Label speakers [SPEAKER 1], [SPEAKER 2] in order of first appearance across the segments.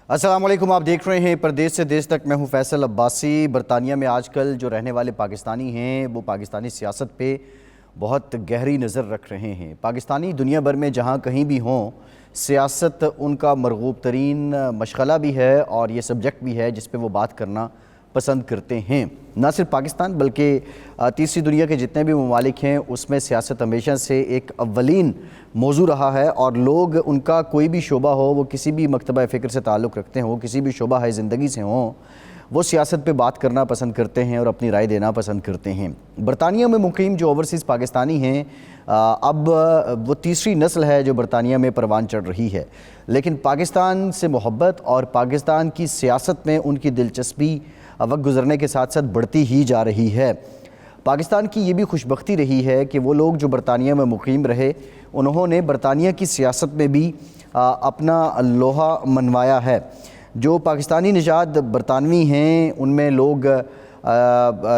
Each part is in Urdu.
[SPEAKER 1] السلام علیکم، آپ دیکھ رہے ہیں پردیس سے دیس تک۔ میں ہوں فیصل عباسی۔ برطانیہ میں آج کل جو رہنے والے پاکستانی ہیں وہ پاکستانی سیاست پہ بہت گہری نظر رکھ رہے ہیں۔ پاکستانی دنیا بھر میں جہاں کہیں بھی ہوں، سیاست ان کا مرغوب ترین مشغلہ بھی ہے اور یہ سبجیکٹ بھی ہے جس پہ وہ بات کرنا پسند کرتے ہیں۔ نہ صرف پاکستان بلکہ تیسری دنیا کے جتنے بھی ممالک ہیں اس میں سیاست ہمیشہ سے ایک اولین موضوع رہا ہے، اور لوگ ان کا کوئی بھی شعبہ ہو، وہ کسی بھی مکتبہ فکر سے تعلق رکھتے ہیں، وہ کسی بھی شعبہ ہے زندگی سے ہوں، وہ سیاست پہ بات کرنا پسند کرتے ہیں اور اپنی رائے دینا پسند کرتے ہیں۔ برطانیہ میں مقیم جو اوورسیز پاکستانی ہیں، اب وہ تیسری نسل ہے جو برطانیہ میں پروان چڑھ رہی ہے، لیکن پاکستان سے محبت اور پاکستان کی سیاست میں ان کی دلچسپی وقت گزرنے کے ساتھ ساتھ بڑھتی ہی جا رہی ہے۔ پاکستان کی یہ بھی خوشبختی رہی ہے کہ وہ لوگ جو برطانیہ میں مقیم رہے، انہوں نے برطانیہ کی سیاست میں بھی اپنا لوہا منوایا ہے۔ جو پاکستانی نژاد برطانوی ہیں ان میں لوگ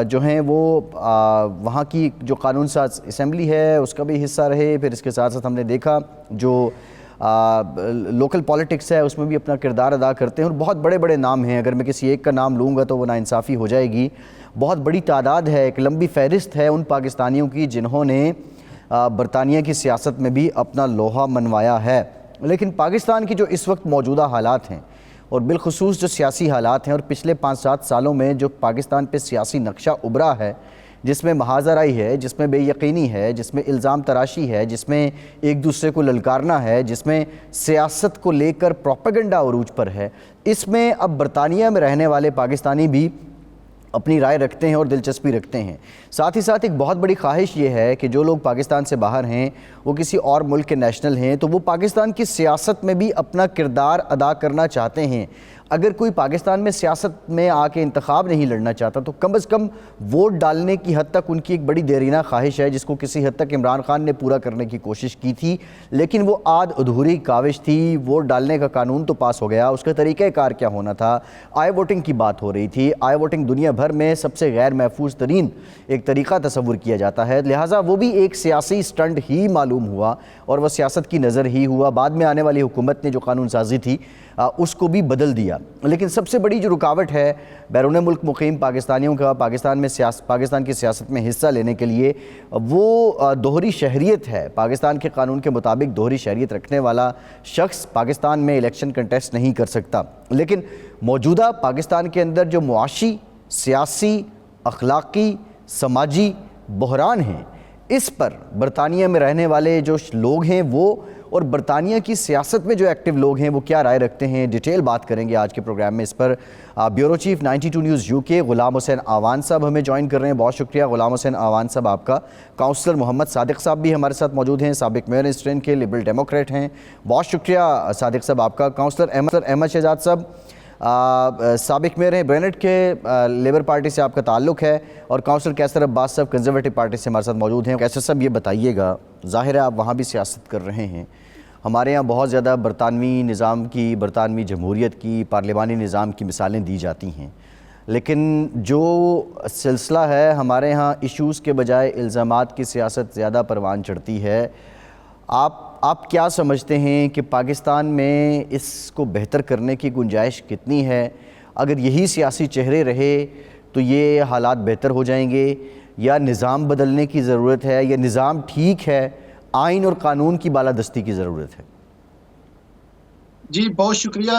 [SPEAKER 1] جو ہیں وہ وہاں کی جو قانون ساز اسمبلی ہے اس کا بھی حصہ رہے، پھر اس کے ساتھ ساتھ ہم نے دیکھا جو لوکل پالیٹکس ہے اس میں بھی اپنا کردار ادا کرتے ہیں، اور بہت بڑے بڑے نام ہیں۔ اگر میں کسی ایک کا نام لوں گا تو وہ ناانصافی ہو جائے گی۔ بہت بڑی تعداد ہے، ایک لمبی فہرست ہے ان پاکستانیوں کی جنہوں نے برطانیہ کی سیاست میں بھی اپنا لوہا منوایا ہے۔ لیکن پاکستان کی جو اس وقت موجودہ حالات ہیں، اور بالخصوص جو سیاسی حالات ہیں، اور پچھلے 5-7 سالوں میں جو پاکستان پہ سیاسی نقشہ ابھرا ہے، جس میں محاذرائی ہے، جس میں بے یقینی ہے، جس میں الزام تراشی ہے، جس میں ایک دوسرے کو للکارنا ہے، جس میں سیاست کو لے کر پروپیگنڈا عروج پر ہے، اس میں اب برطانیہ میں رہنے والے پاکستانی بھی اپنی رائے رکھتے ہیں اور دلچسپی رکھتے ہیں۔ ساتھ ہی ساتھ ایک بہت بڑی خواہش یہ ہے کہ جو لوگ پاکستان سے باہر ہیں، وہ کسی اور ملک کے نیشنل ہیں، تو وہ پاکستان کی سیاست میں بھی اپنا کردار ادا کرنا چاہتے ہیں۔ اگر کوئی پاکستان میں سیاست میں آ کے انتخاب نہیں لڑنا چاہتا تو کم از کم ووٹ ڈالنے کی حد تک ان کی ایک بڑی دیرینہ خواہش ہے، جس کو کسی حد تک عمران خان نے پورا کرنے کی کوشش کی تھی، لیکن وہ آدھ ادھوری کاوش تھی۔ ووٹ ڈالنے کا قانون تو پاس ہو گیا، اس کا طریقہ کار کیا ہونا تھا؟ آئی ووٹنگ کی بات ہو رہی تھی۔ آئی ووٹنگ دنیا بھر میں سب سے غیر محفوظ ترین ایک طریقہ تصور کیا جاتا ہے، لہٰذا وہ بھی ایک سیاسی سٹنٹ ہی معلوم ہوا اور وہ سیاست کی نظر ہی ہوا۔ بعد میں آنے والی حکومت نے جو قانون سازی تھی اس کو بھی بدل دیا۔ لیکن سب سے بڑی جو رکاوٹ ہے بیرون ملک مقیم پاکستانیوں کا پاکستان کی سیاست میں حصہ لینے کے لیے، وہ دوہری شہریت ہے۔ پاکستان کے قانون کے مطابق دوہری شہریت رکھنے والا شخص پاکستان میں الیکشن کنٹیسٹ نہیں کر سکتا، لیکن موجودہ پاکستان کے اندر جو معاشی، سیاسی، اخلاقی، سماجی بحران ہیں، اس پر برطانیہ میں رہنے والے جو لوگ ہیں وہ، اور برطانیہ کی سیاست میں جو ایکٹیو لوگ ہیں وہ کیا رائے رکھتے ہیں، ڈیٹیل بات کریں گے آج کے پروگرام میں۔ اس پر bureau chief 92 news UK Ghulam حسین آوان صاحب ہمیں جوائن کر رہے ہیں۔ بہت شکریہ غلام حسین آوان صاحب آپ کا۔ کاؤنسلر محمد صادق صاحب بھی ہمارے ساتھ موجود ہیں، سابق میئر اسٹرین کے، لبرل ڈیموکریٹ ہیں۔ بہت شکریہ صادق صاحب آپ کا۔ کاؤنسلر احمد شہزاد صاحب سابق میئر ہیں، برینٹ کے، لیبر پارٹی سے آپ کا تعلق ہے، اور کاؤنسلر کیسر عباس صاحب کنزرویٹو پارٹی سے ہمارے ساتھ موجود ہیں۔ کیسر صاحب یہ بتائیے گا، ظاہر ہے آپ وہاں بھی سیاست کر رہے ہیں، ہمارے ہاں بہت زیادہ برطانوی نظام کی، برطانوی جمہوریت کی، پارلیمانی نظام کی مثالیں دی جاتی ہیں، لیکن جو سلسلہ ہے ہمارے ہاں ایشوز کے بجائے الزامات کی سیاست زیادہ پروان چڑھتی ہے۔ آپ کیا سمجھتے ہیں کہ پاکستان میں اس کو بہتر کرنے کی گنجائش کتنی ہے؟ اگر یہی سیاسی چہرے رہے تو یہ حالات بہتر ہو جائیں گے، یا نظام بدلنے کی ضرورت ہے، یا نظام ٹھیک ہے، آئین اور قانون کی بالادستی کی ضرورت ہے؟
[SPEAKER 2] جی بہت شکریہ،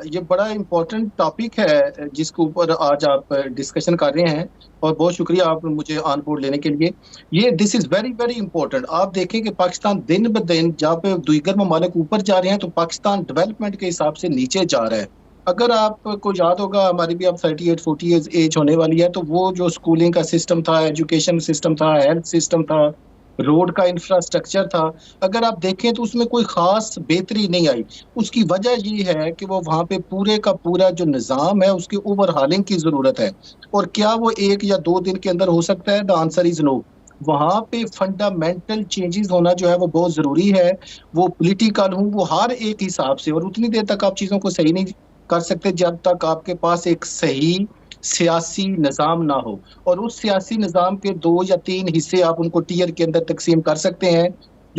[SPEAKER 2] یہ بڑا امپورٹنٹ ٹاپک ہے جس کے اوپر آج آپ ڈسکشن کر رہے ہیں، اور بہت شکریہ آپ مجھے آن بورڈ لینے کے لیے۔ یہ دس از ویری ویری امپورٹنٹ۔ آپ دیکھیں کہ پاکستان دن بدن جب دیگر ممالک اوپر جا رہے ہیں تو پاکستان ڈیولپمنٹ کے حساب سے نیچے جا رہا ہے۔ اگر آپ کو یاد ہوگا، ہماری بھی اب 38-40 ایج ہونے والی ہے، تو وہ جو اسکولنگ کا سسٹم تھا، ایجوکیشن سسٹم تھا، ہیلتھ سسٹم تھا، روڈ کا انفراسٹرکچر تھا، اگر آپ دیکھیں تو اس میں کوئی خاص بہتری نہیں آئی۔ اس کی وجہ یہ ہے کہ وہ وہاں پہ پورے کا پورا جو نظام ہے اس کی اوور ہالنگ کی ضرورت ہے۔ اور کیا وہ 1 یا 2 دن کے اندر ہو سکتا ہے؟ دا آنسر از نو۔ وہاں پہ فنڈامنٹل چینجز ہونا جو ہے وہ بہت ضروری ہے، وہ پولیٹیکل ہوں، وہ ہر ایک حساب سے، اور اتنی دیر تک آپ چیزوں کو صحیح نہیں کر سکتے جب تک آپ کے پاس ایک صحیح سیاسی نظام نہ ہو۔ اور اس سیاسی نظام کے 2 یا 3 حصے آپ ان کو ٹیئر کے اندر تقسیم کر سکتے ہیں۔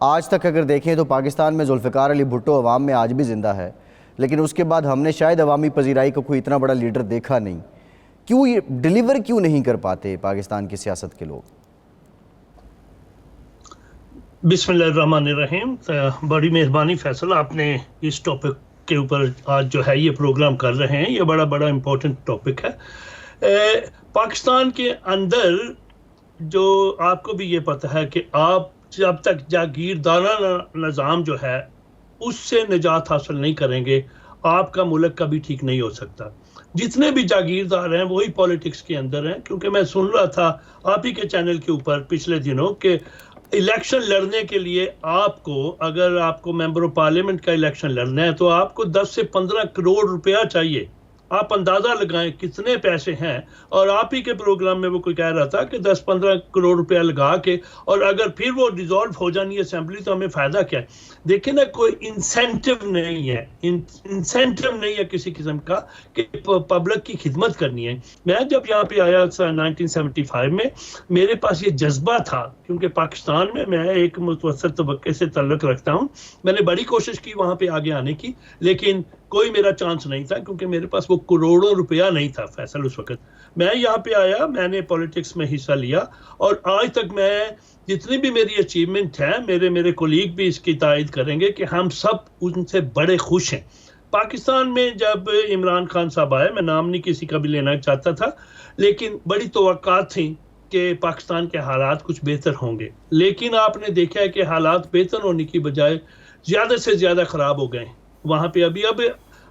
[SPEAKER 1] آج تک اگر دیکھیں تو پاکستان میں ذوالفقار علی بھٹو عوام میں آج بھی زندہ ہے، لیکن اس کے بعد ہم نے شاید عوامی پذیرائی کو کوئی اتنا بڑا لیڈر دیکھا نہیں. کیوں یہ ڈیلیور کیوں نہیں کر پاتے پاکستان کی سیاست کے لوگ؟
[SPEAKER 3] بسم اللہ الرحمن الرحیم. بڑی مہربانی فیصل، آپ نے اس ٹاپک کے اوپر آج جو ہے یہ پروگرام کر رہے ہیں. یہ بڑا امپورٹنٹ ٹاپک ہے. پاکستان کے اندر جو آپ کو بھی یہ پتہ ہے کہ آپ جب تک جاگیردارانہ نظام جو ہے اس سے نجات حاصل نہیں کریں گے، آپ کا ملک کبھی ٹھیک نہیں ہو سکتا. جتنے بھی جاگیردار ہیں وہی پولیٹکس کے اندر ہیں. کیونکہ میں سن رہا تھا آپ ہی کے چینل کے اوپر پچھلے دنوں کہ الیکشن لڑنے کے لیے اگر آپ کو ممبر آف پارلیمنٹ کا الیکشن لڑنا ہے تو آپ کو 10 سے 15 کروڑ روپیہ چاہیے. آپ اندازہ لگائیں کتنے پیسے ہیں. اور آپ ہی کے پروگرام میں وہ کوئی کہہ رہا تھا کہ 10-15 کروڑ روپیہ لگا کے اور اگر پھر وہ ڈیزالو ہو جانی ہے اسمبلی تو ہمیں فائدہ کیا ہے. دیکھیں نا، کوئی انسینٹو نہیں ہے کسی قسم کا کہ پبلک کی خدمت کرنی ہے. میں جب یہاں پہ آیا 1975 میں، میرے پاس یہ جذبہ تھا کیونکہ پاکستان میں ایک متوسط طبقے سے تعلق رکھتا ہوں. میں نے بڑی کوشش کی وہاں پہ آگے آنے کی، لیکن کوئی میرا چانس نہیں تھا کیونکہ میرے پاس وہ کروڑوں روپیہ نہیں تھا فیصل اس وقت. میں یہاں پہ آیا، میں نے پولیٹکس میں حصہ لیا، اور آج تک میں جتنی بھی میری اچیومنٹ ہے، میرے کولیگ بھی اس کی تائید کریں گے کہ ہم سب ان سے بڑے خوش ہیں. پاکستان میں جب عمران خان صاحب آئے، میں نام نہیں کسی کا بھی لینا چاہتا تھا، لیکن بڑی توقعات تھیں کہ پاکستان کے حالات کچھ بہتر ہوں گے. لیکن آپ نے دیکھا ہے کہ حالات بہتر ہونے کی بجائے زیادہ سے زیادہ خراب ہو گئے ہیں. وہاں پہ اب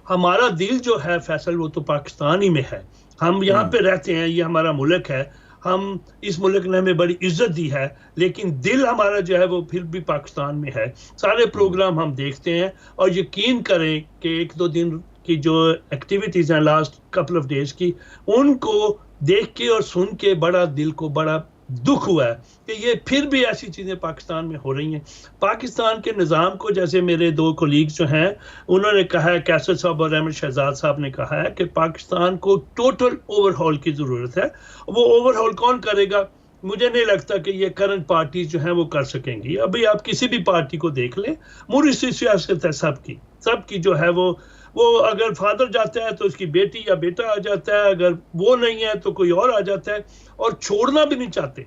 [SPEAKER 3] ہمارا دل جو ہے فیصل وہ تو پاکستان ہی میں ہے. ہم یہاں پہ رہتے ہیں، یہ ہمارا ملک ہے، ہم اس ملک نے ہمیں بڑی عزت دی ہے، لیکن دل ہمارا جو ہے وہ پھر بھی پاکستان میں ہے. سارے پروگرام ہم دیکھتے ہیں اور یقین کریں کہ 1-2 دن کی جو ایکٹیویٹیز ہیں لاسٹ کپل آف ڈیز کی، ان کو دیکھ کے اور سن کے بڑا دل کو بڑا دکھ ہوا ہے کہ یہ پھر بھی ایسی چیزیں پاکستان میں ہو رہی ہیں. پاکستان کے نظام کو، جیسے میرے 2 کولیگز جو ہیں انہوں نے کہا ہے، کیسر صاحب اور احمد شہزاد صاحب نے کہا ہے کہ پاکستان کو ٹوٹل اوور ہال کی ضرورت ہے. وہ اوور ہال کون کرے گا؟ مجھے نہیں لگتا کہ یہ کرنٹ پارٹیز جو ہیں وہ کر سکیں گی. ابھی آپ کسی بھی پارٹی کو دیکھ لیں، مورثی سیاست ہے سب کی جو ہے وہ اگر فادر جاتا ہے تو اس کی بیٹی یا بیٹا آ جاتا ہے، اگر وہ نہیں ہے تو کوئی اور آ جاتا ہے، اور چھوڑنا بھی نہیں چاہتے.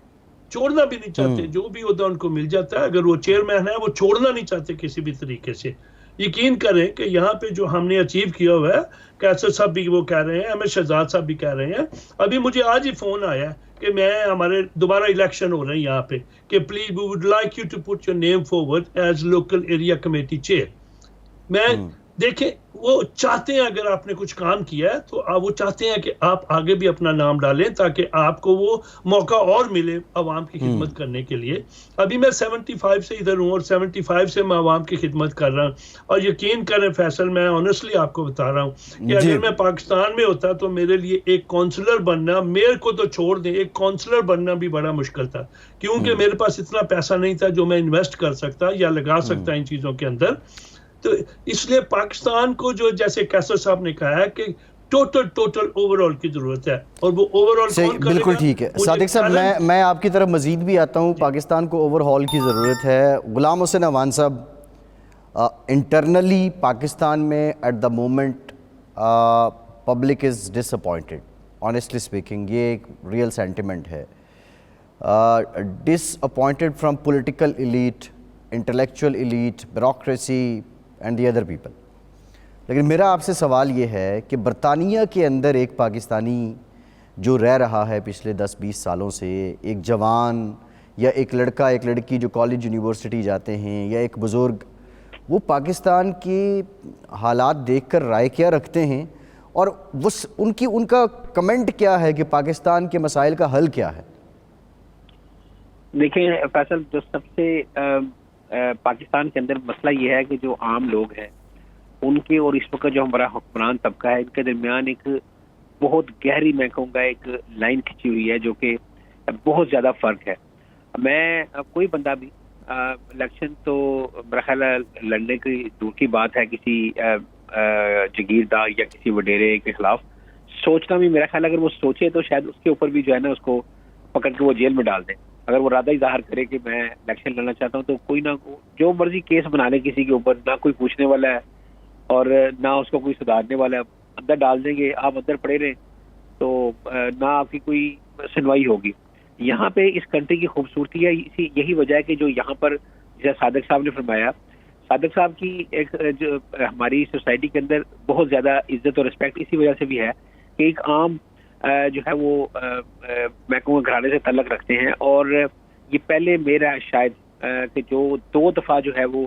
[SPEAKER 3] جو بھی عہدہ ان کو مل جاتا ہے، اگر وہ چیئرمین ہے وہ چھوڑنا نہیں چاہتے کسی بھی طریقے سے. یقین کریں کہ یہاں پہ جو ہم نے اچیو کیا ہوا ہے، کیسر صاحب بھی وہ کہہ رہے ہیں، احمد شہزاد صاحب بھی کہہ رہے ہیں. ابھی مجھے آج ہی فون آیا کہ ہمارے دوبارہ الیکشن ہو رہے ہیں یہاں پہ کہ please we would like you to put your name forward as local area committee chair. میں دیکھیں، وہ چاہتے ہیں اگر آپ نے کچھ کام کیا ہے تو وہ چاہتے ہیں کہ آپ آگے بھی اپنا نام ڈالیں تاکہ آپ کو وہ موقع اور ملے عوام کی خدمت کرنے کے لیے. ابھی میں 75 سے ادھر ہوں اور 75 سے میں عوام کی خدمت کر رہا ہوں. اور یقین کریں فیصل، میں آنیسٹلی آپ کو بتا رہا ہوں کہ اگر میں پاکستان میں ہوتا تو میرے لیے ایک کونسلر بننا، میرے کو تو چھوڑ دیں، ایک کونسلر بننا بھی بڑا مشکل تھا، کیونکہ میرے پاس اتنا پیسہ نہیں تھا جو میں انویسٹ کر سکتا یا لگا سکتا ان چیزوں کے اندر. تو اس لیے پاکستان کو جو جیسے کیسر صاحب نے کہا ہے کہ ٹوٹل اوور آل کی ضرورت ہے، اور وہ اوور آل کون کرے گا؟
[SPEAKER 1] بالکل ٹھیک ہے صادق صاحب، میں آپ کی طرف مزید بھی آتا ہوں. پاکستان کو اوور ہال کی ضرورت ہے. غلام حسین اعوان صاحب، انٹرنلی پاکستان میں at the moment public is disappointed, honestly speaking یہ ایک ریئل سینٹیمنٹ ہے. Disappointed from political elite, intellectual elite, bureaucracy and the other people. لیکن میرا آپ سے سوال یہ ہے کہ برطانیہ کے اندر ایک پاکستانی جو رہ رہا ہے پچھلے 10-20 سالوں سے، ایک جوان یا ایک لڑکا ایک لڑکی جو کالج یونیورسٹی جاتے ہیں، یا ایک بزرگ، وہ پاکستان کے حالات دیکھ کر رائے کیا رکھتے ہیں، اور ان کا کمنٹ کیا ہے کہ پاکستان کے مسائل کا حل کیا ہے؟
[SPEAKER 4] دیکھیں فیصل، جو سب سے پاکستان کے اندر مسئلہ یہ ہے کہ جو عام لوگ ہیں ان کے اور اس وقت جو ہمارا حکمران طبقہ ہے، ان کے درمیان ایک بہت گہری، میں کہوں گا ایک لائن کھچی ہوئی ہے جو کہ بہت زیادہ فرق ہے. میں کوئی بندہ بھی الیکشن تو میرا خیال ہے لڑنے کی دور کی بات ہے کسی جگیردار یا کسی وڈیرے کے خلاف سوچنا بھی، میرا خیال اگر وہ سوچے تو شاید اس کے اوپر بھی جو ہے نا اس کو پکڑ کے وہ جیل میں ڈال دیں. اگر وہ ارادہ ہی ظاہر کرے کہ میں الیکشن لڑنا چاہتا ہوں تو کوئی نہ جو مرضی کیس بنا لے کسی کے اوپر، نہ کوئی پوچھنے والا ہے اور نہ اس کو کوئی سدھارنے والا ہے، اندر ڈال دیں گے، آپ اندر پڑے رہیں تو نہ آپ کی کوئی سنوائی ہوگی. یہاں پہ اس کنٹری کی خوبصورتی ہے، یہی وجہ ہے کہ جو یہاں پر جیسے صادق صاحب نے فرمایا، صادق صاحب کی ایک جو ہماری سوسائٹی کے اندر بہت زیادہ عزت اور رسپیکٹ اسی وجہ سے بھی ہے کہ ایک عام جو ہے وہ محکمہ گھرانے سے تعلق رکھتے ہیں، اور یہ پہلے میرا شاید کہ جو 2 دفعہ جو ہے وہ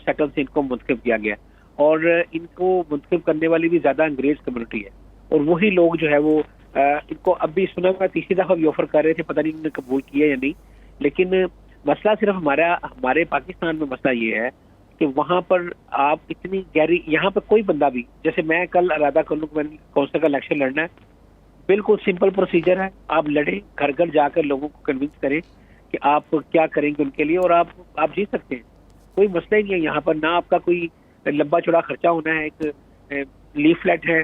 [SPEAKER 4] سیٹل سے ان کو منتخب کیا گیا، اور ان کو منتخب کرنے والی بھی زیادہ انگریز کمیونٹی ہے، اور وہی لوگ جو ہے وہ ان کو اب بھی سنا میں تیسری دفعہ بھی آفر کر رہے تھے، پتہ نہیں انہوں نے قبول کیا یا نہیں. لیکن مسئلہ صرف ہمارے پاکستان میں مسئلہ یہ ہے کہ وہاں پر آپ اتنی گہری، یہاں پہ کوئی بندہ بھی، جیسے میں کل ارادہ کر لوں کہ میں نے کونسل کا الیکشن لڑنا ہے، بالکل سمپل پروسیجر ہے، آپ لڑیں، گھر گھر جا کر لوگوں کو کنونس کریں کہ آپ کیا کریں گے ان کے لیے، اور آپ جیت سکتے ہیں. کوئی مسئلہ ہی نہیں ہے یہاں پر، نہ آپ کا کوئی لمبا چوڑا خرچہ ہونا ہے، ایک لیفلیٹ ہے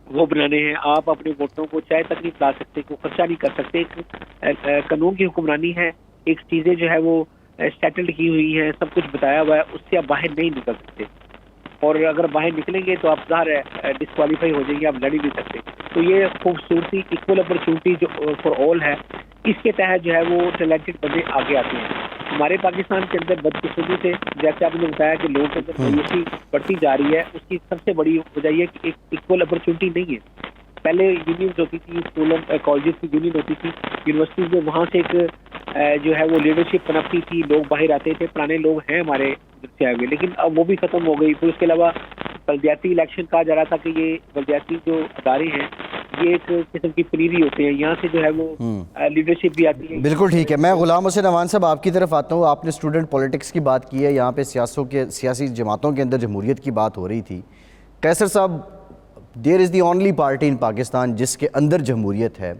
[SPEAKER 4] وہ بنانے ہیں، آپ اپنے ووٹروں کو چائے تک نہیں پلا سکتے، کوئی خرچہ نہیں کر سکتے. ایک قانون کی حکمرانی ہے، ایک چیزیں جو ہے وہ سیٹلڈ کی ہوئی ہیں، سب کچھ بتایا ہوا ہے، اس سے آپ باہر نہیں نکل سکتے، اور اگر باہر نکلیں گے تو آپ ظاہر ہے ڈسکوالیفائی ہو جائیں گے، آپ لڑ ہی نہیں سکتے. تو یہ خوبصورتی ایکول اپرچونٹی جو فار آل ہے، اس کے تحت جو ہے وہ ٹیلنٹڈ بندے آگے آتے ہیں. ہمارے پاکستان کے اندر بدقسمتی سے جیسے آپ نے بتایا کہ لوگوں کے اندر مایوسی بڑھتی جا رہی ہے، اس کی سب سے بڑی وجہ یہ ہے کہ ایک ایکول اپرچونٹی نہیں ہے. پہلے یونینز ہوتی تھی، اسکول کالجز کی یونین ہوتی تھی، یونیورسٹیز میں وہاں سے ایک جو ہے وہ لیڈرشپ پنپتی تھی، لوگ باہر آتے تھے، پرانے لوگ ہیں ہمارے سے آئے ہوئے، لیکن اب وہ بھی ختم ہو گئی. پھر اس کے علاوہ بلدیاتی الیکشن کہا جا رہا تھا کہ یہ بلدیاتی جو ادارے ہیں یہ ایک قسم کی پلیری ہوتے ہیں، یہاں سے جو ہے وہ لیڈرشپ بھی آتی ہے.
[SPEAKER 1] بالکل ٹھیک ہے. میں غلام حسین اوان صاحب آپ کی طرف آتا ہوں. آپ نے اسٹوڈنٹ پولیٹکس کی بات کی ہے، یہاں پہ سیاسی جماعتوں کے اندر جمہوریت کی بات ہو رہی تھی. قیصر صاحب، دیر از دی اونلی پارٹی ان پاکستان جس کے اندر جمہوریت ہے،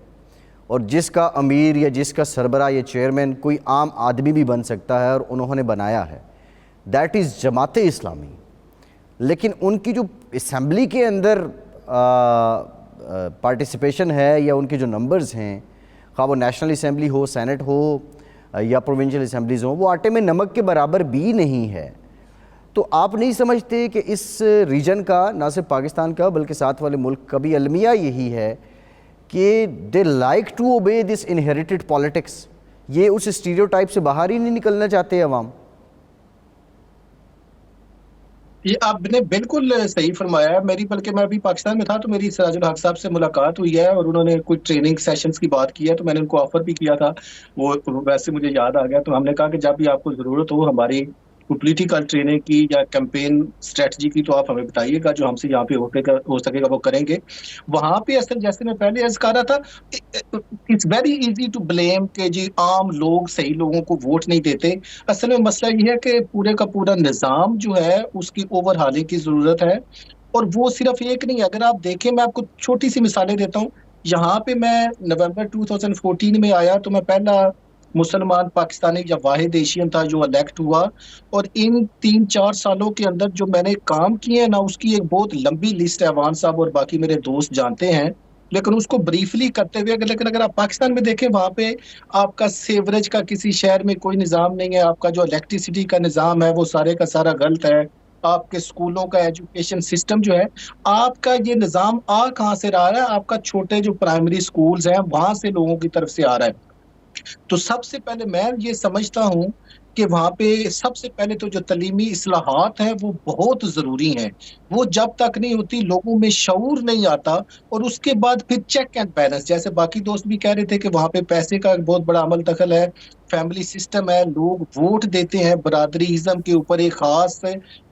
[SPEAKER 1] اور جس کا امیر یا جس کا سربراہ یا چیئرمین کوئی عام آدمی بھی بن سکتا ہے، اور انہوں نے بنایا ہے، دیٹ از جماعت اسلامی. لیکن ان کی جو اسمبلی کے اندر پارٹیسپیشن ہے یا ان کے جو نمبرز ہیں، خواہ وہ نیشنل اسمبلی ہو، سینٹ ہو یا پروونشل اسمبلیز ہوں، وہ آٹے میں نمک کے برابر بھی نہیں ہے. تو آپ نہیں سمجھتے کہ اس ریجن کا، نہ صرف پاکستان کا بلکہ ساتھ والے ملک کا بھی المیہ یہی ہے کہ they like to obey this inherited politics? یہ اس اسٹیریوٹائپ سے باہر ہی نہیں نکلنا چاہتے عوام؟
[SPEAKER 2] یہ آپ نے بالکل صحیح فرمایا ہے. بلکہ میں ابھی پاکستان میں تھا تو میری سراج الحق صاحب سے ملاقات ہوئی ہے، اور انہوں نے کچھ ٹریننگ سیشنز کی بات کی ہے، تو میں نے ان کو آفر بھی کیا تھا. وہ ویسے مجھے یاد آ گیا، تو ہم نے کہا کہ جب بھی آپ کو ضرورت ہو ہماری پولیٹیکل ٹریننگ کی یا کیمپین اسٹریٹجی کی، تو آپ ہمیں بتائیے گا، جو ہم سے یہاں پہ ہو سکے گا وہ کریں گے. وہاں پہ اصل جیسے میں پہلے عرض کر رہا تھا، it's very easy to blame کہ جی عام لوگ صحیح لوگوں کو ووٹ نہیں دیتے. اصل میں مسئلہ یہ ہے کہ پورے کا پورا نظام جو ہے اس کی اوور ہالنگ کی ضرورت ہے، اور وہ صرف ایک نہیں. اگر آپ دیکھیں، میں آپ کو چھوٹی سی مثالیں دیتا ہوں. یہاں پہ میں نومبر 2014 میں آیا تو میں پہلا مسلمان پاکستانی یا واحد ایشین تھا جو الیکٹ ہوا، اور ان 3-4 سالوں کے اندر جو میں نے کام کیے ہیں نا، اس کی ایک بہت لمبی لسٹ ہے، عوان صاحب اور باقی میرے دوست جانتے ہیں. لیکن اس کو بریفلی کرتے ہوئے لیکن اگر آپ پاکستان میں دیکھیں، وہاں پہ آپ کا سیوریج کا کسی شہر میں کوئی نظام نہیں ہے، آپ کا جو الیکٹریسٹی کا نظام ہے وہ سارے کا سارا غلط ہے، آپ کے اسکولوں کا ایجوکیشن سسٹم جو ہے، آپ کا یہ نظام کہاں سے رہا ہے؟ آپ کا چھوٹے جو پرائمری اسکولز ہیں وہاں سے لوگوں کی طرف سے آ رہا ہے. تو سب سے پہلے میں یہ سمجھتا ہوں کہ وہاں پہ سب سے پہلے تو جو تعلیمی اصلاحات ہیں وہ بہت ضروری ہیں. وہ جب تک نہیں ہوتی، لوگوں میں شعور نہیں آتا، اور اس کے بعد پھر چیک اینڈ بیلنس، جیسے باقی دوست بھی کہہ رہے تھے کہ وہاں پہ پیسے کا بہت بڑا عمل دخل ہے، فیملی سسٹم ہے، لوگ ووٹ دیتے ہیں برادری ازم کے اوپر، ایک خاص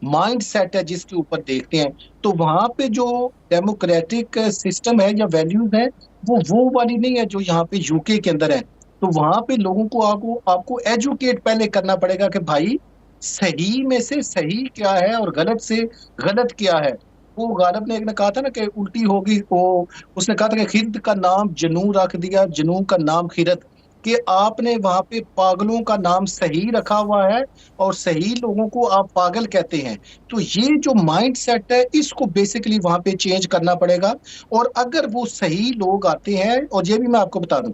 [SPEAKER 2] مائنڈ سیٹ ہے جس کے اوپر دیکھتے ہیں. تو وہاں پہ جو ڈیموکریٹک سسٹم ہے یا ویلیوز ہیں وہ والی نہیں ہے جو یہاں پہ یو کے اندر ہے. تو وہاں پہ لوگوں کو آپ کو ایجوکیٹ پہلے کرنا پڑے گا کہ بھائی صحیح میں سے صحیح کیا ہے اور غلط سے غلط کیا ہے. وہ غالب نے ایک نے کہا تھا نا کہ الٹی ہوگی، اس نے کہا تھا کہ خرد کا نام جنو رکھ دیا، جنو کا نام خرد، کہ آپ نے وہاں پہ پاگلوں کا نام صحیح رکھا ہوا ہے اور صحیح لوگوں کو آپ پاگل کہتے ہیں. تو یہ جو مائنڈ سیٹ ہے اس کو بیسیکلی وہاں پہ چینج کرنا پڑے گا. اور اگر وہ صحیح لوگ آتے ہیں، اور یہ بھی میں آپ کو بتا دوں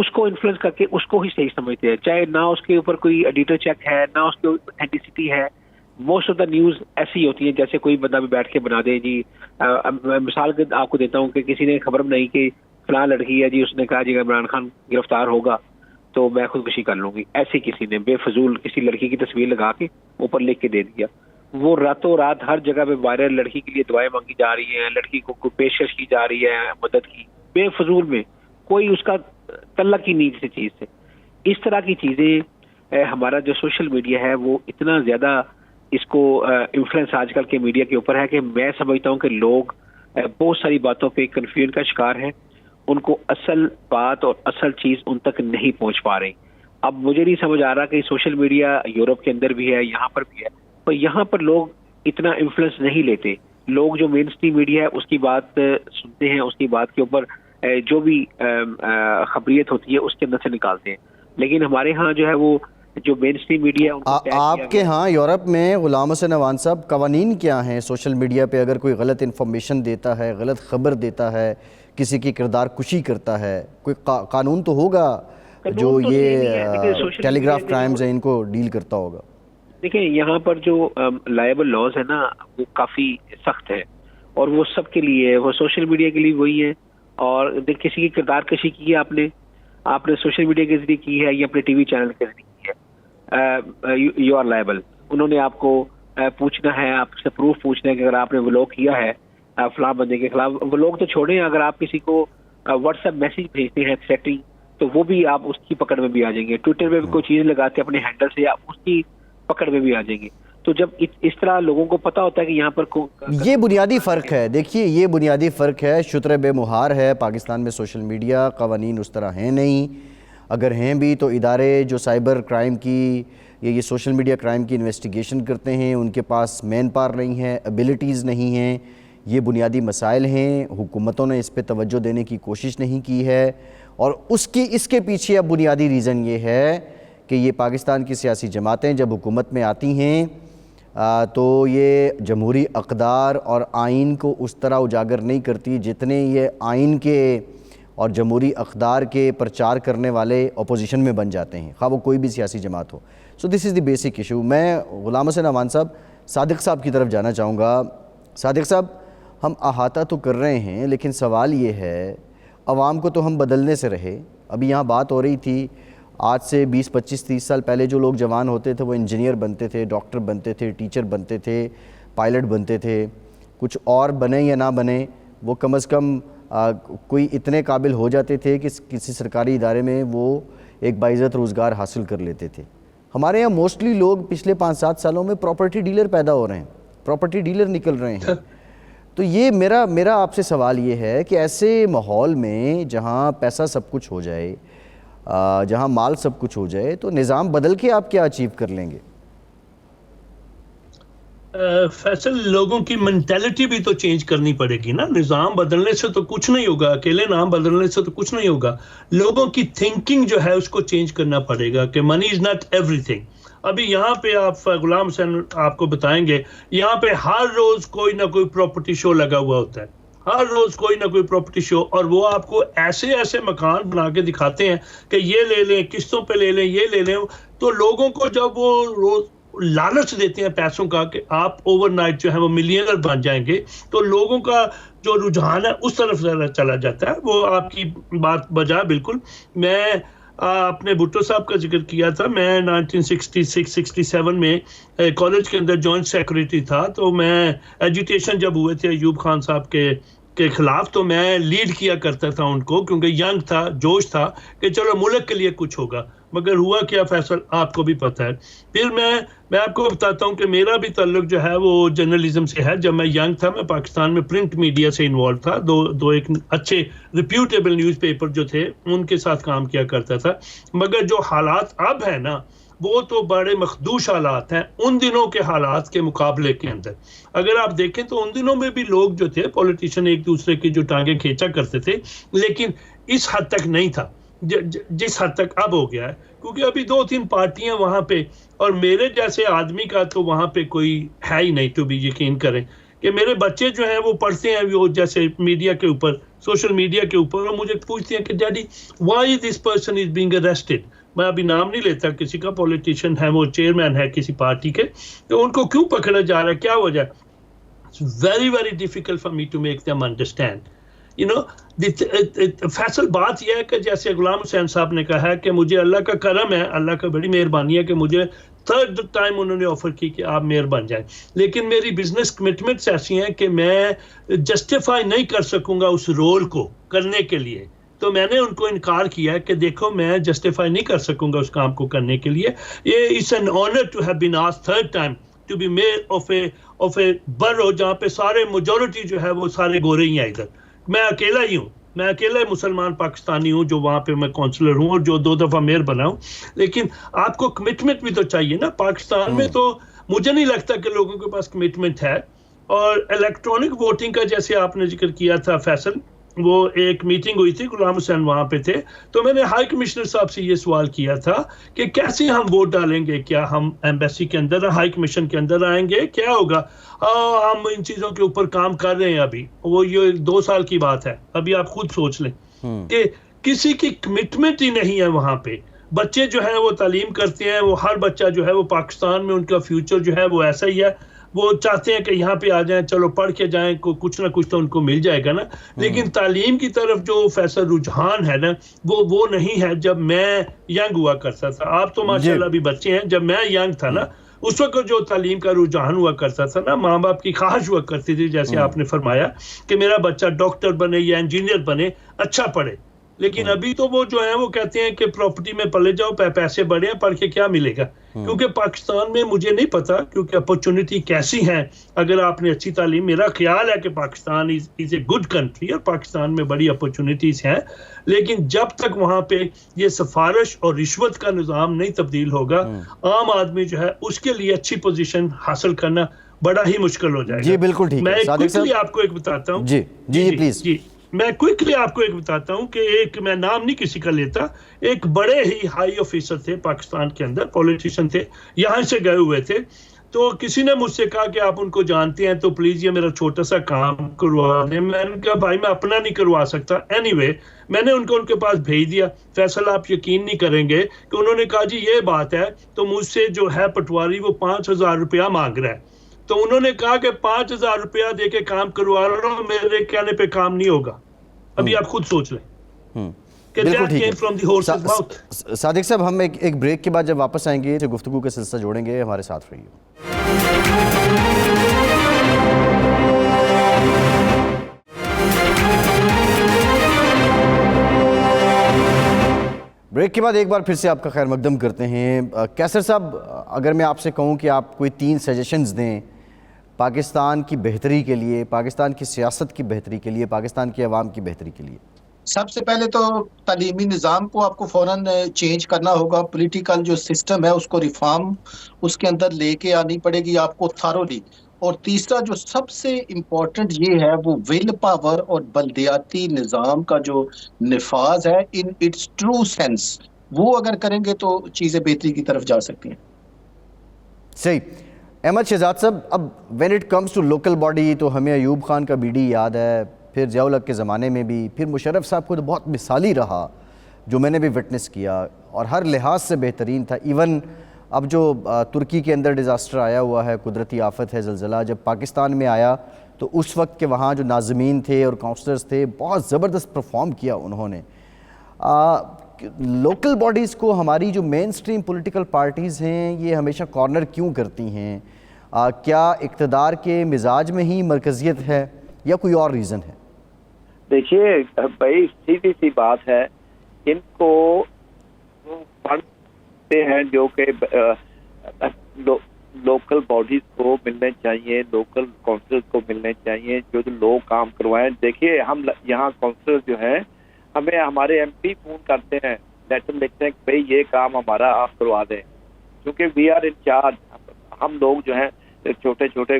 [SPEAKER 4] اس کو انفلوئنس کر کے اس کو ہی صحیح سمجھتے ہیں, چاہے نہ اس کے اوپر کوئی ایڈیٹر چیک ہے, نہ اس کی اوتھینٹسٹی ہے. موسٹ آف دا نیوز ایسی ہوتی ہے جیسے کوئی بندہ بھی بیٹھ کے بنا دے جی. مثال آپ کو دیتا ہوں کہ کسی نے خبر بنائی کہ فلاں لڑکی ہے جی, اس نے کہا جی عمران خان گرفتار ہوگا تو میں خودکشی کر لوں گی. ایسی کسی نے بے فضول کسی لڑکی کی تصویر لگا کے اوپر لکھ کے دے دیا. وہ راتوں رات ہر جگہ پہ وائرل, لڑکی کے لیے دعائیں مانگی جا رہی ہیں, لڑکی کو پیشکش کی جا رہی ہے مدد کی, بے فضول میں کوئی اس کا تعلق ہی نہیں کسی چیز سے. اس طرح کی چیزیں ہمارا جو سوشل میڈیا ہے وہ اتنا زیادہ اس کو انفلوئنس آج کل کے میڈیا کے اوپر ہے کہ میں سمجھتا ہوں کہ لوگ بہت ساری باتوں پہ کنفیوژن کا شکار ہیں. ان کو اصل بات اور اصل چیز ان تک نہیں پہنچ پا رہی. اب مجھے نہیں سمجھ آ رہا کہ سوشل میڈیا یورپ کے اندر بھی ہے, یہاں پر بھی ہے, پر یہاں پر لوگ اتنا انفلوئنس نہیں لیتے. لوگ جو مین اسٹریم میڈیا ہے اس کی بات سنتے ہیں, اس کی بات کے اوپر جو بھی خبریت ہوتی ہے اس کے اندر سے نکالتے ہیں. لیکن ہمارے ہاں جو ہے وہ جو مین اسٹریم میڈیا
[SPEAKER 1] آپ کے ہاں یورپ میں غلام حسین عوان صاحب قوانین کیا ہیں سوشل میڈیا پہ؟ اگر کوئی غلط انفارمیشن دیتا ہے, غلط خبر دیتا ہے, کسی کی کردار کشی کرتا ہے, کوئی قانون تو ہوگا جو یہ ٹیلی گراف کرائمز ہیں ان کو ڈیل کرتا ہوگا؟
[SPEAKER 4] دیکھیں یہاں پر جو لائبل لاز ہے نا وہ کافی سخت ہے, اور وہ سب کے لیے, وہ سوشل میڈیا کے لیے وہی ہے. اور کسی کی کردار کشی کی ہے آپ نے سوشل میڈیا کے ذریعے کی ہے یا اپنے ٹی وی چینل کے ذریعے کی ہے, یو آر لائبل. انہوں نے آپ کو پوچھنا ہے, آپ سے پروف پوچھنا ہے کہ اگر آپ نے ولاگ کیا ہے فلاں بندے کے خلاف. ولاگ تو چھوڑیں, اگر آپ کسی کو واٹس ایپ میسج بھیجتے ہیں تھریٹنگ, تو وہ بھی آپ اس کی پکڑ میں بھی آ جائیں گے. ٹویٹر پہ بھی کوئی چیز لگاتے اپنے ہینڈل سے, آپ اس کی پکڑ میں بھی آ جائیں گے. تو جب اس طرح لوگوں کو پتا ہوتا ہے کہ یہاں پر
[SPEAKER 1] یہ بنیادی فرق ہے. دیکھیے یہ بنیادی فرق ہے, شتر بے مہار ہے پاکستان میں سوشل میڈیا, قوانین اس طرح ہیں نہیں. اگر ہیں بھی تو ادارے جو سائبر کرائم کی یہ سوشل میڈیا کرائم کی انویسٹیگیشن کرتے ہیں ان کے پاس مین پاور نہیں ہے, ایبیلٹیز نہیں ہیں. یہ بنیادی مسائل ہیں, حکومتوں نے اس پہ توجہ دینے کی کوشش نہیں کی ہے. اور اس کے پیچھے اب بنیادی ریزن یہ ہے کہ یہ پاکستان کی سیاسی جماعتیں جب حکومت میں آتی ہیں تو یہ جمہوری اقدار اور آئین کو اس طرح اجاگر نہیں کرتی جتنے یہ آئین کے اور جمہوری اقدار کے پرچار کرنے والے اپوزیشن میں بن جاتے ہیں, خواہ وہ کوئی بھی سیاسی جماعت ہو. سو دس از دی بیسک ایشو. میں غلام حسین عوان صاحب, صادق صاحب کی طرف جانا چاہوں گا. صادق صاحب, ہم احاطہ تو کر رہے ہیں لیکن سوال یہ ہے, عوام کو تو ہم بدلنے سے رہے. ابھی یہاں بات ہو رہی تھی آج سے 20 25 30 سال پہلے جو لوگ جوان ہوتے تھے وہ انجینئر بنتے تھے, ڈاکٹر بنتے تھے, ٹیچر بنتے تھے, پائلٹ بنتے تھے. کچھ اور بنے یا نہ بنے, وہ کم از کم کوئی اتنے قابل ہو جاتے تھے کہ کسی سرکاری ادارے میں وہ ایک باعزت روزگار حاصل کر لیتے تھے. ہمارے یہاں موسٹلی لوگ پچھلے 5-7 سالوں میں پراپرٹی ڈیلر پیدا ہو رہے ہیں, پراپرٹی ڈیلر نکل رہے ہیں. تو یہ میرا آپ سے سوال یہ ہے کہ ایسے ماحول میں جہاں پیسہ سب کچھ ہو جائے, جہاں مال سب کچھ ہو جائے, تو نظام بدل کے آپ کیا اچیو کر لیں گے؟
[SPEAKER 3] فیصل, لوگوں کی مینٹیلٹی بھی تو چینج کرنی پڑے گی نا. نظام بدلنے سے تو کچھ نہیں ہوگا, اکیلے نام بدلنے سے تو کچھ نہیں ہوگا. لوگوں کی تھنکنگ جو ہے اس کو چینج کرنا پڑے گا کہ منی از ناٹ ایوری تھنگ. ابھی یہاں پہ آپ غلام حسین آپ کو بتائیں گے, یہاں پہ ہر روز کوئی نہ کوئی پراپرٹی شو لگا ہوا ہوتا ہے, ہر روز کوئی نہ کوئی پراپرٹی شو, اور وہ آپ کو ایسے مکان بنا کے دکھاتے ہیں کہ یہ لے لیں, قسطوں پہ لے لیں, یہ لے لیں. تو لوگوں کو جب وہ روز لالچ دیتے ہیں پیسوں کا کہ آپ اوور نائٹ جو ہے وہ ملینئر بن جائیں گے, تو لوگوں کا جو رجحان ہے اس طرف چلا جاتا ہے. وہ آپ کی بات بجا بالکل. میں اپنے بھٹو صاحب کا ذکر کیا تھا, میں 1966-67 میں کالج کے اندر جوائنٹ سیکریٹری تھا. تو میں ایجوٹیشن جب ہوئے تھے ایوب خان صاحب کے خلاف, تو میں لیڈ کیا کرتا تھا ان کو, کیونکہ ینگ تھا, جوش تھا کہ چلو ملک کے لیے کچھ ہوگا. مگر ہوا کیا فیصل, آپ کو بھی پتہ ہے. پھر میں آپ کو بتاتا ہوں کہ میرا بھی تعلق جو ہے وہ جرنلزم سے ہے. جب میں ینگ تھا میں پاکستان میں پرنٹ میڈیا سے انوالو تھا, دو ایک اچھے ریپیوٹیبل نیوز پیپر جو تھے ان کے ساتھ کام کیا کرتا تھا. مگر جو حالات اب ہیں نا وہ تو بڑے مخدوش حالات ہیں ان دنوں کے حالات کے مقابلے کے اندر. اگر آپ دیکھیں تو ان دنوں میں بھی لوگ جو تھے پولیٹیشین ایک دوسرے کی جو ٹانگیں کھینچا کرتے تھے, لیکن اس حد تک نہیں تھا جس حد تک اب ہو گیا ہے. کیونکہ ابھی 2-3 پارٹیاں وہاں پہ, اور میرے جیسے آدمی کا تو وہاں پہ کوئی ہے ہی نہیں, تو بھی یقین کریں کہ میرے بچے جو ہیں وہ پڑھتے ہیں وہ جیسے میڈیا کے اوپر، سوشل میڈیا کے اوپر، اور مجھے پوچھتے ہیں کہ daddy why this person is being arrested. میں ابھی نام نہیں لیتا کسی کا، پولیٹیشین ہے، وہ چیئرمین ہے کسی پارٹی کے، تو ان کو کیوں پکڑا جا رہا ہے، کیا وجہ ہے؟ It's very very difficult for me to make them understand. You know, Faisal بات یہ ہے کہ جیسے غلام حسین صاحب نے کہا ہے کہ مجھے اللہ کا کرم ہے، اللہ کا بڑی مہربانی ہے کہ مجھے تھرڈ ٹائم انہوں نے آفر کی کہ آپ میئر بن جائیں، لیکن میری بزنس کمٹمنٹس ایسی ہیں کہ میں جسٹیفائی نہیں کر سکوں گا اس رول کو کرنے کے لیے. تو میں نے ان کو انکار کیا ہے کہ دیکھو میں جسٹیفائی نہیں کر سکوں گا اس کام کو کرنے کے لیے. یہ it's an honour to have been asked third time to be mayor of a borough جہاں پہ سارے میجورٹی جو ہے وہ سارے گورے ہی ہیں. ادھر میں اکیلا ہی ہوں، میں اکیلا مسلمان پاکستانی ہوں جو وہاں پہ میں کونسلر ہوں اور جو 2 دفعہ میئر بنا ہوں. لیکن آپ کو کمٹمنٹ بھی تو چاہیے نا. پاکستان میں تو مجھے نہیں لگتا کہ لوگوں کے پاس کمٹمنٹ ہے. اور الیکٹرانک ووٹنگ کا جیسے آپ نے ذکر کیا تھا فیصل، وہ ایک میٹنگ ہوئی تھی، غلام حسین وہاں پہ تھے، تو میں نے ہائی کمشنر صاحب سے یہ سوال کیا تھا کہ کیسے ہم ووٹ ڈالیں گے، کیا ہم ایمبیسی کے اندر ہائی کمیشن کے اندر آئیں گے، کیا ہوگا؟ ہم ان چیزوں کے اوپر کام کر رہے ہیں ابھی. وہ یہ 2 سال کی بات ہے، ابھی آپ خود سوچ لیں کہ کسی کی کمٹمنٹ ہی نہیں ہے وہاں پہ. بچے جو ہیں وہ تعلیم کرتے ہیں، وہ ہر بچہ جو ہے وہ پاکستان میں ان کا فیوچر جو ہے وہ ایسا ہی ہے، وہ چاہتے ہیں کہ یہاں پہ آ جائیں، چلو پڑھ کے جائیں، کچھ نہ کچھ تو ان کو مل جائے گا نا. لیکن تعلیم کی طرف جو فیصل رجحان ہے نا وہ نہیں ہے جب میں ینگ ہوا کرتا تھا. آپ تو ماشاءاللہ ابھی بچے ہیں، جب میں ینگ تھا نا اس وقت جو تعلیم کا رجحان ہوا کرتا تھا نا، ماں باپ کی خواہش ہوا کرتی تھی جیسے آپ نے فرمایا کہ میرا بچہ ڈاکٹر بنے یا انجینئر بنے، اچھا پڑھے. لیکن ابھی تو وہ جو ہیں وہ کہتے ہیں کہ پراپرٹی میں پلے جاؤ، پیسے بڑھے، پڑھ کے کیا ملے گا. کیونکہ پاکستان میں مجھے نہیں پتا کیونکہ اپرچونٹی کیسی ہیں. اگر آپ نے اچھی تعلیم، میرا خیال ہے کہ پاکستان از اے گڈ کنٹری اور پاکستان میں بڑی اپرچونٹیز ہیں، لیکن جب تک وہاں پہ یہ سفارش اور رشوت کا نظام نہیں تبدیل ہوگا، عام آدمی جو ہے اس کے لیے اچھی پوزیشن حاصل کرنا بڑا ہی مشکل ہو جائے گا.
[SPEAKER 1] جی بالکل ٹھیک.
[SPEAKER 3] میں کوئکلی آپ کو ایک بتاتا ہوں.
[SPEAKER 1] جی پلیز.
[SPEAKER 3] میں کوئکلی آپ کو ایک بتاتا ہوں کہ ایک، میں نام نہیں کسی کا لیتا، ایک بڑے ہی ہائی آفیسر تھے پاکستان کے اندر، پولیٹیشین تھے، یہاں سے گئے ہوئے تھے. تو کسی نے مجھ سے کہا کہ آپ ان کو جانتے ہیں تو پلیز یہ میرا چھوٹا سا کام کروا دیں. میں نے کہا بھائی میں اپنا نہیں کروا سکتا. اینی وے میں نے ان کو ان کے پاس بھیج دیا. فیصل آپ یقین نہیں کریں گے کہ انہوں نے کہا جی یہ بات ہے تو مجھ سے جو ہے پٹواری وہ 5,000 روپیہ مانگ رہا ہے. تو انہوں نے کہا کہ 5,000 روپیہ دے کے کام کروا رہا ہوں، میرے کہنے پہ کام نہیں ہوگا. ابھی آپ خود سوچ لیں.
[SPEAKER 1] بالکل ٹھیک ہے. صادق صاحب ہم ایک بریک کے بعد جب واپس آئیں گے تو گفتگو کا سلسلہ جوڑیں گے، ہمارے ساتھ رہیے. بریک کے بعد ایک بار پھر سے آپ کا خیر مقدم کرتے ہیں. کیسر صاحب، اگر میں آپ سے کہوں کہ آپ کوئی 3 سجیشنز دیں پاکستان کی بہتری کے لیے، پاکستان کی سیاست کی بہتری کے لیے، پاکستان کی عوام کی بہتری کے لیے.
[SPEAKER 2] سب سے پہلے تو تعلیمی نظام کو آپ کو فوراً چینج کرنا ہوگا. پولیٹیکل جو سسٹم ہے اس کو ریفارم اس کے اندر لے کے آنی پڑے گی آپ کو تھارولی. اور تیسرا جو سب سے امپورٹنٹ یہ ہے وہ ول پاور اور بلدیاتی نظام کا جو نفاذ ہے ان اٹس ٹرو سینس، وہ اگر کریں گے تو چیزیں بہتری کی طرف جا سکتی ہیں.
[SPEAKER 1] صحیح. احمد شہزاد صاحب، اب when it comes to local body تو ہمیں ایوب خان کا بی ڈی یاد ہے، پھر ضیاء الحق کے زمانے میں بھی، پھر مشرف صاحب کو تو بہت مثالی رہا جو میں نے بھی وٹنس کیا اور ہر لحاظ سے بہترین تھا. ایون اب جو ترکی کے اندر ڈیزاسٹر آیا ہوا ہے، قدرتی آفت ہے، زلزلہ، جب پاکستان میں آیا تو اس وقت کے وہاں جو ناظمین تھے اور کاؤنسلرز تھے بہت زبردست پرفارم کیا انہوں نے. لوکل باڈیز کو ہماری جو مین سٹریم پولیٹیکل پارٹیز ہیں یہ ہمیشہ کارنر کیوں کرتی ہیں؟ کیا اقتدار کے مزاج میں ہی مرکزیت ہے یا کوئی اور ریزن ہے؟
[SPEAKER 5] دیکھیے بھائی، سیدھی سی بات ہے، ان کو پڑھتے ہیں جو کہ لوکل باڈیز کو ملنے چاہیے، لوکل کونسلز کو ملنے چاہیے جو لوگ کام کروائیں. دیکھیے ہم یہاں کونسلر جو ہیں ہمیں ہمارے ایم پی فون کرتے ہیں، لیٹر لکھتے ہیں کہ بھائی یہ کام ہمارا آپ کروا دیں، کیونکہ وی آر ان چارج. ہم لوگ جو ہیں چھوٹے چھوٹے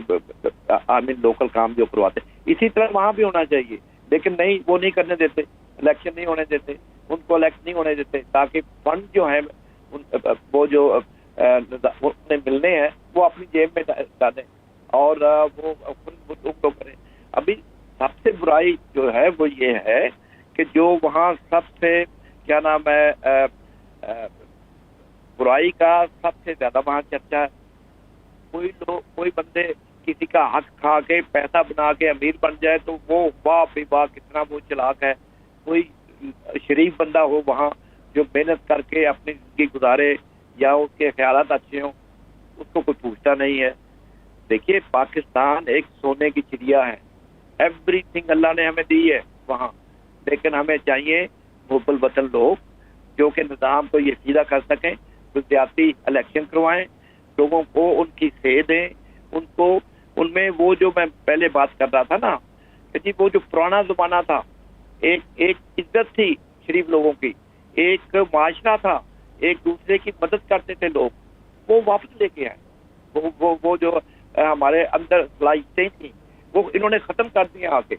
[SPEAKER 5] لوکل کام جو کرواتے ہیں، اسی طرح وہاں بھی ہونا چاہیے. لیکن نہیں، وہ نہیں کرنے دیتے، الیکشن نہیں ہونے دیتے، ان کو الیکٹ نہیں ہونے دیتے تاکہ فنڈ جو ہیں وہ جو انہیں ملنے ہیں وہ اپنی جیب میں ڈالیں. اور وہ لوگ کریں. ابھی سب سے برائی جو ہے وہ یہ ہے کہ جو وہاں سب سے کیا نام ہے برائی کا سب سے زیادہ وہاں چرچا ہے. کوئی بندے کسی کا حق کھا کے پیسہ بنا کے امیر بن جائے تو وہ واہ بھی واہ کتنا وہ چلاک ہے. کوئی شریف بندہ ہو وہاں جو محنت کر کے اپنی زندگی گزارے یا اس کے خیالات اچھے ہوں, اس کو کوئی پوچھتا نہیں ہے. دیکھیے پاکستان ایک سونے کی چڑیا ہے, ایوری تھنگ اللہ نے ہمیں دی ہے وہاں, لیکن ہمیں چاہیے محب الوطن لوگ جو کہ نظام کو یہ سیدھا کر سکیں, جزیاتی الیکشن کروائیں, لوگوں کو ان کی صحت دیں, ان کو ان میں وہ جو میں پہلے بات کر رہا تھا نا کہ جی وہ جو پرانا زمانہ تھا, ایک عزت تھی شریف لوگوں کی, ایک معاشرہ تھا, ایک دوسرے کی مدد کرتے تھے لوگ, وہ واپس لے کے آئے. وہ جو ہمارے اندر صلاحیتیں تھیں وہ انہوں نے ختم کر دیا آ کے.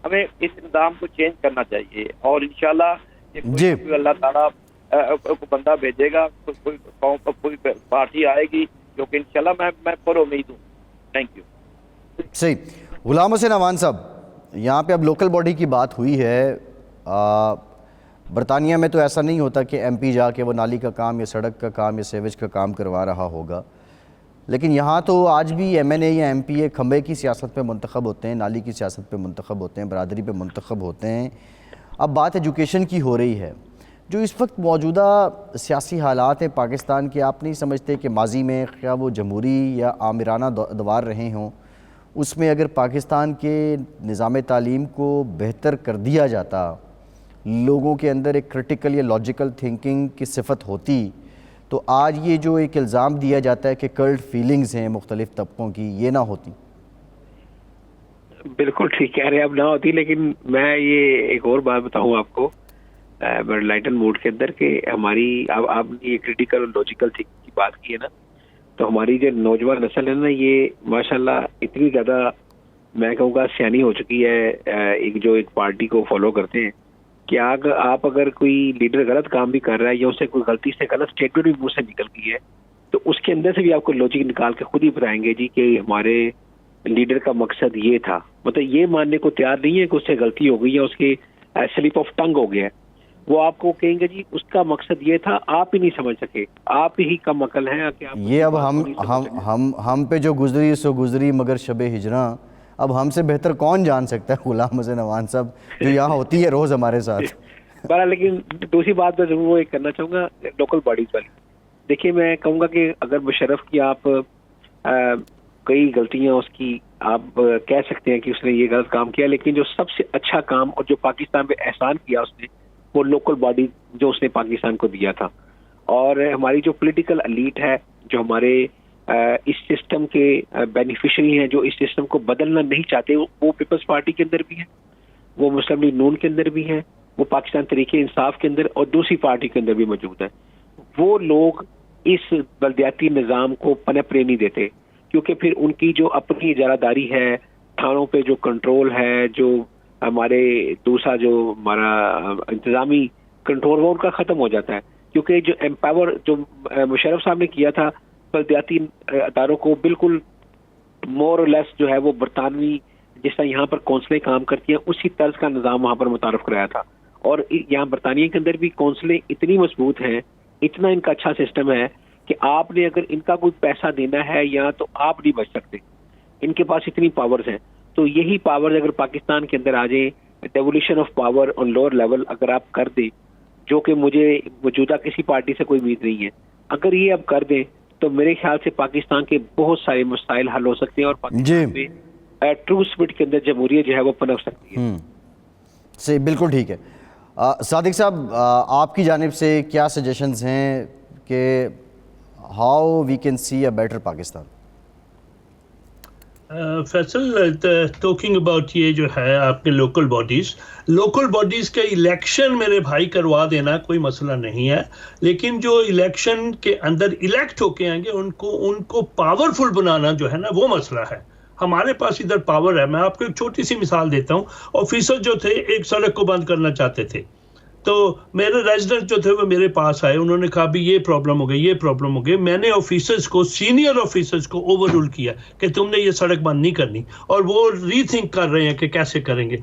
[SPEAKER 5] ہمیں اس نظام کو چینج کرنا چاہیے اور انشاءاللہ
[SPEAKER 1] جی
[SPEAKER 5] اللہ تعالیٰ کو بندہ بھیجے گا, کوئی قوم پر کوئی پارٹی آئے گی جو کہ انشاءاللہ میں پر امید ہوں. Thank you.
[SPEAKER 1] صحیح. غلام حسین امان صاحب, یہاں پہ اب لوکل باڈی کی بات ہوئی ہے. برطانیہ میں تو ایسا نہیں ہوتا کہ ایم پی جا کے وہ نالی کا کام یا سڑک کا کام یا سیویج کا کام کروا رہا ہوگا, لیکن یہاں تو آج بھی ایم این اے یا ایم پی اے کھمبے کی سیاست پہ منتخب ہوتے ہیں, نالی کی سیاست پہ منتخب ہوتے ہیں, برادری پہ منتخب ہوتے ہیں. اب بات ایجوکیشن کی ہو رہی ہے. جو اس وقت موجودہ سیاسی حالات ہیں پاکستان کے, آپ نہیں سمجھتے کہ ماضی میں کیا وہ جمہوری یا آمرانہ دوار رہے ہوں, اس میں اگر پاکستان کے نظام تعلیم کو بہتر کر دیا جاتا, لوگوں کے اندر ایک کرٹیکل یا لاجیکل تھنکنگ کی صفت ہوتی, تو آج یہ جو ایک الزام دیا جاتا ہے کہ کلٹ فیلنگز ہیں مختلف طبقوں کی, یہ نہ ہوتی؟
[SPEAKER 4] بالکل ٹھیک کہہ رہے ہیں, اب نہ ہوتی. لیکن میں یہ ایک اور بات بتاؤں آپ کو لائٹن موڈ کے اندر کہ ہماری آپ نے یہ کرٹیکل اور لاجیکل تھنکنگ کی بات کی ہے نا, تو ہماری جو نوجوان نسل ہے نا, یہ ماشاءاللہ اتنی زیادہ میں کہوں گا سیانی ہو چکی ہے ایک پارٹی کو فالو کرتے ہیں کہ آپ اگر کوئی لیڈر غلط کام بھی کر رہا ہے یا اسے کوئی غلطی سے غلط اسٹیٹمنٹ بھی منہ سے نکل گئی ہے تو اس کے اندر سے بھی آپ کو لاجک نکال کے خود ہی بتائیں گے جی کہ ہمارے لیڈر کا مقصد یہ تھا. مطلب یہ ماننے کو تیار نہیں ہے کہ اس سے غلطی ہو گئی یا اس کے سلپ آف ٹنگ ہو گیا ہے. وہ آپ کو کہیں گے جی اس کا مقصد یہ تھا, آپ ہی نہیں سمجھ سکے, آپ ہی کم عقل ہیں کہ
[SPEAKER 1] یہ اب ہم پہ جو گزری سو گزری مگر شب ہجراں, اب ہم سے بہتر کون جان سکتا ہے غلام حسین امان صاحب, جو یہاں ہوتی ہے روز ہمارے ساتھ.
[SPEAKER 4] بڑا لیکن دوسری بات میں ضرور وہ ایک کرنا چاہوں گا لوکل باڈیز والی. دیکھیے میں کہوں گا کہ اگر مشرف کی آپ کئی غلطیاں اس کی آپ کہہ سکتے ہیں کہ اس نے یہ غلط کام کیا, لیکن جو سب سے اچھا کام اور جو پاکستان پہ احسان کیا اس نے, وہ لوکل باڈی جو اس نے پاکستان کو دیا تھا. اور ہماری جو پولیٹیکل ایلیٹ ہے, جو ہمارے اس سسٹم کے بینیفیشری ہیں, جو اس سسٹم کو بدلنا نہیں چاہتے, وہ پیپلز پارٹی کے اندر بھی ہیں, وہ مسلم لیگ نون کے اندر بھی ہیں, وہ پاکستان تحریک انصاف کے اندر اور دوسری پارٹی کے اندر بھی موجود ہیں. وہ لوگ اس بلدیاتی نظام کو پنپنے نہیں دیتے, کیونکہ پھر ان کی جو اپنی اجارہ داری ہے, تھانوں پہ جو کنٹرول ہے, جو ہمارے دوسرا جو ہمارا انتظامی کنٹرول وہ ان کا ختم ہو جاتا ہے. کیونکہ جو امپاور جو مشرف صاحب نے کیا تھا بلدیاتی اداروں کو, بالکل مور اور لیس جو ہے وہ برطانوی جس طرح یہاں پر کونسلیں کام کرتی ہیں اسی طرز کا نظام وہاں پر متعارف کرایا تھا. اور یہاں برطانیہ کے اندر بھی کونسلیں اتنی مضبوط ہیں, اتنا ان کا اچھا سسٹم ہے کہ آپ نے اگر ان کا کوئی پیسہ دینا ہے یا تو آپ نہیں بچ سکتے, ان کے پاس اتنی پاورز ہیں. تو یہی پاورز اگر پاکستان کے اندر آ جائیں, devolution of power on lower level اگر آپ کر دیں, جو کہ مجھے موجودہ کسی پارٹی سے کوئی امید نہیں ہے, اگر یہ اب کر دیں تو میرے خیال سے پاکستان کے بہت سارے مسائل حل ہو سکتے ہیں اور پاکستان میں ٹرو اسپرٹ کے اندر جمہوریت جو ہے وہ پنپ سکتی ہے.
[SPEAKER 1] صحیح, بالکل ٹھیک ہے. صادق صاحب, آپ کی جانب سے کیا سجیشنز ہیں کہ how we can see a better Pakistan?
[SPEAKER 3] Faisal, talking about یہ جو ہے آپ کے لوکل باڈیز کا الیکشن میرے بھائی کروا دینا کوئی مسئلہ نہیں ہے, لیکن جو الیکشن کے اندر الیکٹ ہو کے آئیں گے ان کو پاورفل بنانا جو ہے نا وہ مسئلہ ہے. ہمارے پاس ادھر پاور ہے. میں آپ کو ایک چھوٹی سی مثال دیتا ہوں. آفیسر جو تھے ایک سڑک کو بند کرنا چاہتے تھے, تو میرے ریزیڈنٹ جو تھے وہ میرے پاس آئے, انہوں نے کہا بھی یہ پرابلم ہو گئی, یہ پرابلم ہو گئی. میں نے آفیسرز کو, سینئر آفیسرز کو اوور رول کیا کہ تم نے یہ سڑک بند نہیں کرنی, اور وہ ری تھنک کر رہے ہیں کہ کیسے کریں گے.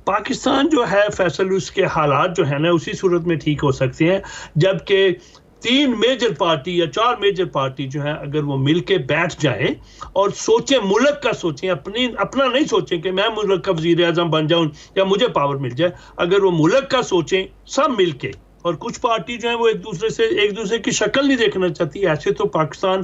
[SPEAKER 3] پاکستان جو ہے فیصل, اس کے حالات جو ہے نا اسی صورت میں ٹھیک ہو سکتے ہیں جبکہ 3 میجر پارٹی یا 4 میجر پارٹی جو ہے اگر وہ مل کے بیٹھ جائیں اور سوچیں, ملک کا سوچیں, اپنا نہیں سوچیں کہ میں ملک کا وزیر اعظم بن جاؤں یا مجھے پاور مل جائے. اگر وہ ملک کا سوچیں سب مل کے, اور کچھ پارٹی جو ہیں وہ ایک دوسرے کی شکل نہیں دیکھنا چاہتی, ایسے تو پاکستان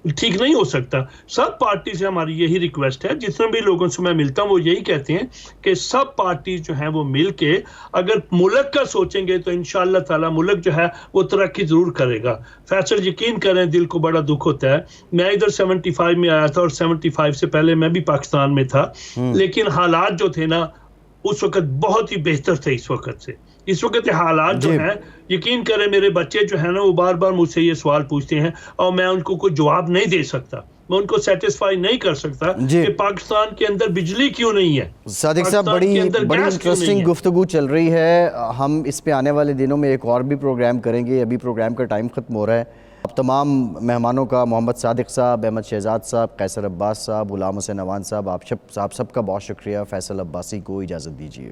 [SPEAKER 3] ٹھیک نہیں ہو سکتا. سب پارٹی سے ہماری یہی ریکویسٹ ہے, جتنے بھی لوگوں سے میں ملتا ہوں وہ یہی کہتے ہیں کہ سب پارٹی جو ہیں وہ مل کے اگر ملک کا سوچیں گے تو انشاءاللہ تعالی ملک جو ہے وہ ترقی ضرور کرے گا. فیصل یقین کریں دل کو بڑا دکھ ہوتا ہے, میں ادھر 75 میں آیا تھا اور 75 سے پہلے میں بھی پاکستان میں تھا, لیکن حالات جو تھے نا اس وقت بہت ہی بہتر تھے اس وقت حالات جو ہیں, یقین کریں میرے بچے جو ہیں نا وہ بار بار مجھ سے یہ سوال پوچھتے ہیں اور میں ان کو کوئی جواب نہیں دے سکتا, میں ان کو سیٹسفائی نہیں کر سکتا کہ پاکستان کے اندر بجلی کیوں نہیں ہے.
[SPEAKER 1] صادق صاحب بڑی انٹرسٹنگ گفتگو چل رہی ہے, ہم اس پہ آنے والے دنوں میں ایک اور بھی پروگرام کریں گے, ابھی پروگرام کا ٹائم ختم ہو رہا ہے. اب تمام مہمانوں کا, محمد صادق صاحب, احمد شہزاد صاحب, قیصر عباس صاحب, غلام حسین عوان صاحب, آپ سب کا بہت شکریہ. فیصل عباسی کو اجازت دیجیے.